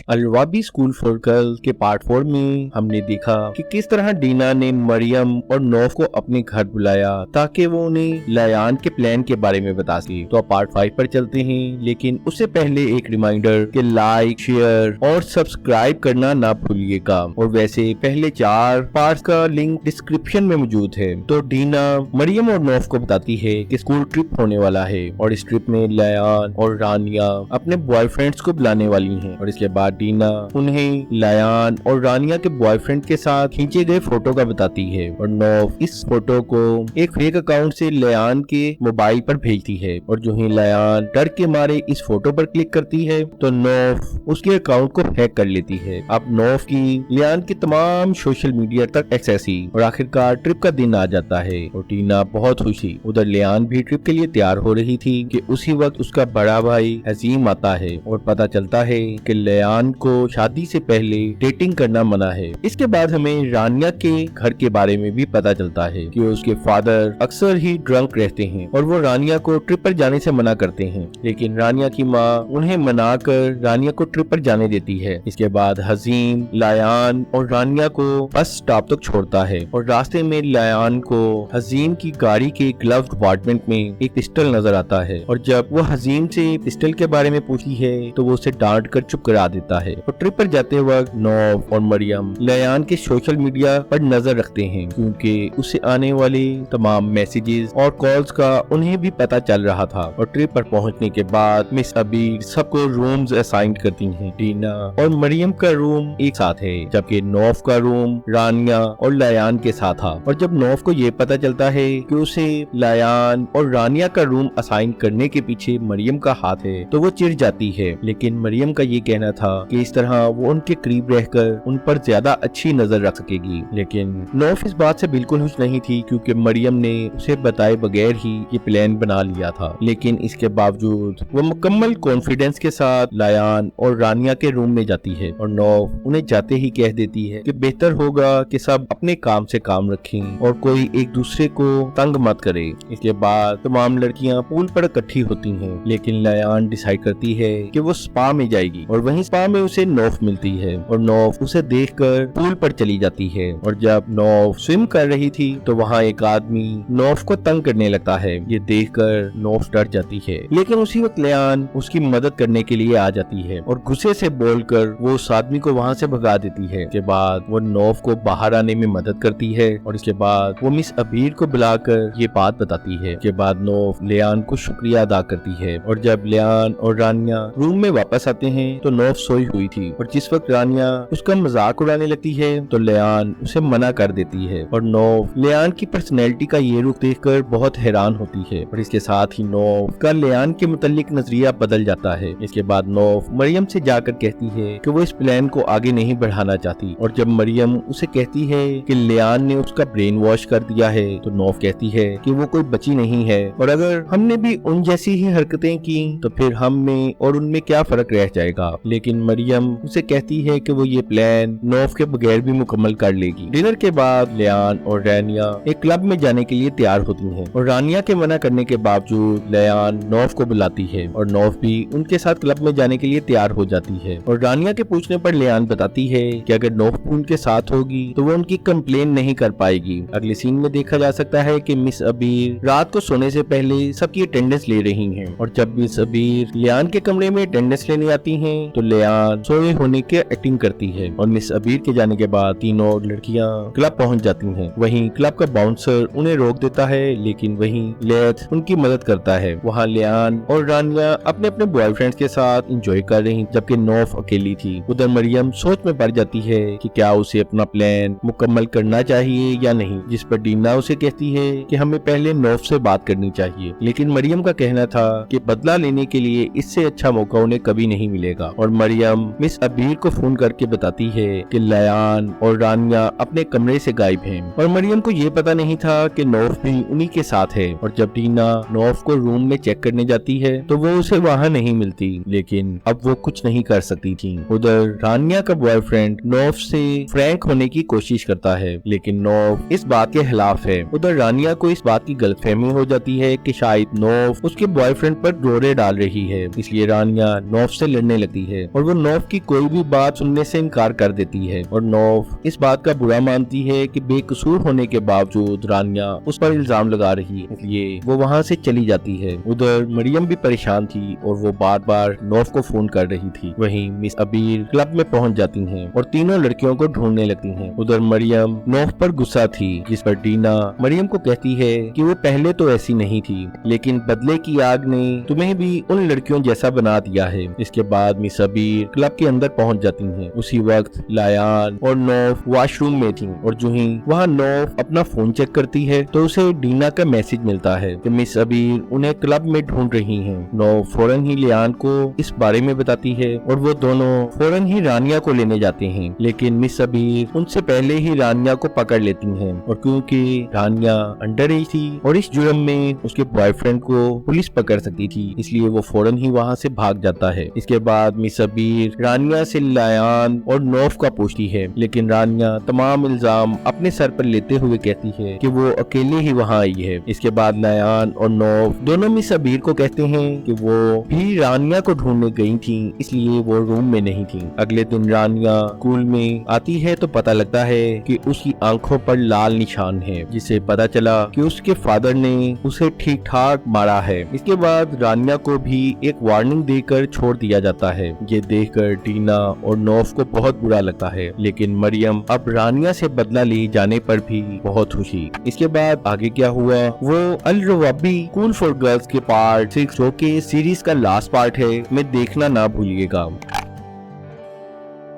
अलवाबी school for girls के part 4 में हमने देखा कि किस तरह डीना ने मरियम और नौफ को अपने घर बुलाया ताकि वो उन्हें लयान के प्लान के बारे में बता सके। तो अब पार्ट 5 पर चलते हैं, लेकिन उससे पहले एक रिमाइंडर कि लाइक, शेयर और सब्सक्राइब करना ना भूलिएगा। और वैसे पहले 4 पार्ट्स का लिंक डिस्क्रिप्शन में मौजूद है। तो डीना मरियम और नौफ को बताती है कि स्कूल ट्रिप होने वाला है और इस ट्रिप में लयान और रानिया अपने बॉयफ्रेंड्स को बुलाने वाली हैं। और इसके बाद डीना उन्हें लयान और रानिया के बॉयफ्रेंड के साथ खींचे गए फोटो का बताती है और नौफ इस फोटो को एक फेक अकाउंट से लयान के मोबाइल पर भेजती है। और जो ही लयान डर के मारे इस फोटो पर क्लिक करती है तो नौफ उसके अकाउंट को हैक कर लेती है। अब नौफ की लयान के तमाम सोशल मीडिया तक एक्सेस ही और आखिरकार ट्रिप का दिन आ जाता है और टीना बहुत खुशी। उधर लयान भी ट्रिप के लिए तैयार हो रही थी कि उसी वक्त उसका बड़ा भाई हजीम आता है और पता चलता है कि लयान को शादी से पहले डेटिंग करना मना है। इसके बाद हमें रानिया के घर के बारे में भी पता चलता है कि उसके फादर अक्सर ही ड्रंक रहते हैं और वो रानिया को ट्रिप पर जाने से मना करते हैं, लेकिन रानिया की माँ उन्हें मनाकर रानिया को ट्रिप पर जाने देती है। इसके बाद हजीम लयान और रानिया को बस स्टॉप तक छोड़ता है और रास्ते में लयान को हजीम की गाड़ी के ग्लव कंपार्टमेंट में एक पिस्टल नजर आता है और जब वो हजीम से पिस्टल के बारे में पूछती है तो वो उसे डांट कर चुप करा देता है। और ट्रिप पर जाते वक्त नौफ और मरियम लयान के सोशल मीडिया पर नजर रखते हैं क्योंकि उसे आने वाले तमाम मैसेजेस और कॉल्स का उन्हें भी पता चल रहा था। और ट्रिप पर पहुंचने के बाद मिस अबीर सबको रूम्स असाइन करती हैं। डीना और मरियम का रूम एक साथ है जबकि नौफ का रूम रानिया और लयान के साथ था। और जब नौफ को ये पता चलता है कि उसे लयान और रानिया का रूम असाइन करने के पीछे मरियम का हाथ है तो वो चिढ़ जाती है, लेकिन मरियम का ये कहना था कि इस तरह वो उनके करीब रहकर उन पर ज्यादा अच्छी नजर रख सकेगी। लेकिन नौफ इस बात से बिल्कुल खुश नहीं थी क्योंकि मरियम ने उसे बताए बगैर ही ये प्लान बना लिया था। लेकिन इसके बावजूद वो मुकम्मल कॉन्फिडेंस के साथ लयान और रानिया के रूम में जाती है और नौफ उन्हें जाते ही कह देती है कि बेहतर होगा कि सब अपने काम से काम रखें और कोई एक दूसरे को तंग मत करे। इसके बाद तमाम लड़कियां पूल पर इकट्ठी होती हैं, लेकिन लयान डिसाइड करती है कि वो स्पा में जाएगी और वहीं स्पा में उसे नौफ मिलती है और नौफ उसे देखकर पूल पर चली जाती है। और जब नौफ स्विम कर रही थी तो वहाँ एक आदमी नौफ को तंग करने लगता है। ये देखकर नौफ डर जाती है, लेकिन उसी वक्त लयान उसकी मदद करने के लिए आ जाती है और गुस्से से बोलकर वो उस आदमी को वहाँ से भगा देती है। इसके बाद वो नौफ को बाहर आने में मदद करती है और इसके बाद वो मिस अबीर को बुलाकर ये बात बताती है। इसके बाद नौफ लयान को शुक्रिया अदा करती है और जब लयान और रानिया रूम में वापस आते हैं तो नौफ सोई हुई थी और जिस वक्त रानिया उसका मजाक उड़ाने लगती है तो लयान उसे मना कर देती है और नौफ लयान की पर्सनैलिटी का ये रुख देखकर बहुत हैरान होती है और इसके साथ ही नौफ का लयान के मुतालिक नजरिया बदल जाता है। इसके बाद नौफ मरियम से जाकर कहती है कि वो इस प्लान को आगे नहीं बढ़ाना चाहती और जब मरियम उसे कहती है कि लयान ने उसका ब्रेन वॉश कर दिया है तो नौफ कहती है कि वो कोई बची नहीं है और अगर हमने भी उन जैसी ही हरकतें की तो फिर हम में और उनमें क्या फर्क रह जाएगा। लेकिन मरियम उसे कहती है कि वो ये प्लान नौफ के बगैर भी मुकम्मल कर लेगी। डिनर के बाद लयान और रानिया एक क्लब में जाने के लिए तैयार होती हैं और रानिया के मना करने के बावजूद लयान नौफ को बुलाती है और नौफ भी उनके साथ क्लब में जाने के लिए तैयार हो जाती है। और रानिया के पूछने पर लयान बताती है कि अगर नौफ उनके साथ होगी तो वो उनकी कंप्लेन नहीं कर पाएगी। अगले सीन में देखा जा सकता है कि मिस अबीर रात को सोने से पहले सबकी अटेंडेंस ले रही हैं और जब मिस अबीर लयान के कमरे में अटेंडेंस लेने आती हैं तो लयान सोए होने की एक्टिंग करती है और मिस अबीर के जाने के बाद तीनों लड़कियां क्लब पहुंच जाती हैं। वहीं क्लब का बाउंसर उन्हें रोक देता है, लेकिन वहीं लेथ उनकी मदद करता है। वहाँ लयान और रानिया अपने अपने बॉयफ्रेंड्स के साथ एंजॉय कर रही जबकि नौफ अकेली थी। उधर मरियम सोच में पड़ जाती है कि क्या उसे अपना प्लान मुकम्मल करना चाहिए या नहीं, जिस पर डीना उसे कहती है कि हमें पहले नौफ से बात करनी चाहिए। लेकिन मरियम का कहना था कि बदला लेने के लिए इससे अच्छा मौका उन्हें कभी नहीं मिलेगा और मरियम मिस अबीर को फोन करके बताती है कि लयान और रानिया अपने कमरे से गायब हैं और मरियम को ये पता नहीं था कि नौफ भी उन्हीं के साथ है। और जब डीना नौफ को रूम में चेक करने जाती है तो वो उसे वहाँ नहीं मिलती, लेकिन अब वो कुछ नहीं कर सकती थी। उधर रानिया का बॉयफ्रेंड नौफ से फ्रैंक होने की कोशिश करता है, लेकिन नौफ इस बात के खिलाफ है। उधर रानिया को इस बात की गलतफहमी हो जाती है कि शायद नौफ उसके बॉयफ्रेंड पर जोरे डाल रही है, इसलिए रानिया नौफ से लड़ने लगती है और वो नौफ की कोई भी बात सुनने से इनकार कर देती है और नौफ इस बात का बुरा मानती है कि बेकसूर होने के बावजूद रानिया उस पर इल्जाम लगा रही है, इसलिए वो वहाँ से चली जाती है। उधर मरियम भी परेशान थी और वो बार बार नौफ को फोन कर रही थी। वहीं मिस अबीर क्लब में पहुंच जाती हैं और तीनों लड़कियों को ढूंढने लगती हैं। उधर मरियम नौफ पर गुस्सा थी, जिस पर डीना मरियम को कहती है कि वो पहले तो ऐसी नहीं थी, लेकिन बदले की आग ने तुम्हें भी उन लड़कियों जैसा बना दिया है। इसके बाद मिस अबीर क्लब के अंदर पहुंच जाती हैं। उसी वक्त लायान और नौफ वॉशरूम में थी और जो ही वहाँ नौफ अपना फोन चेक करती है तो उसे डीना का मैसेज मिलता है कि मिस अबीर उन्हें क्लब में ढूंढ रही हैं। नौफ फौरन ही लायान को इस बारे में बताती है और वो दोनों फौरन ही रानिया को लेने जाते हैं, लेकिन मिस अबीर उनसे पहले ही रानिया को पकड़ लेती हैं और क्योंकि रानिया अंडर एज थी और इस जुर्म में उसके बॉयफ्रेंड को पुलिस पकड़ सकती थी, इसलिए वो फौरन ही वहाँ से भाग जाता है। इसके बाद मिस अबीर रानिया से लायान और नौफ का पूछती है, लेकिन रानिया तमाम इल्जाम अपने सर पर लेते हुए कहती है कि वो अकेले ही वहाँ आई है। इसके बाद लायान और नौफ दोनों मिस अबीर को कहते हैं कि वो भी रानिया को ढूंढने गई थी, इसलिए वो रूम में नहीं थी। अगले दिन रानिया स्कूल में आती है तो पता लगता है कि उसकी आंखों पर लाल निशान है, जिससे पता चला कि उसके फादर ने उसे ठीक ठाक मारा है। इसके बाद रानिया को भी एक वार्निंग देकर छोड़ दिया जाता है। ये देखकर डीना और नौफ को बहुत बुरा लगता है, लेकिन मरियम अब रानिया से बदला ले जाने पर भी बहुत खुशी। इसके बाद आगे क्या हुआ वो अल रवाबी स्कूल फॉर गर्ल्स के पार्ट 6 जो कि सीरीज का लास्ट पार्ट है में देखना ना भूलिएगा।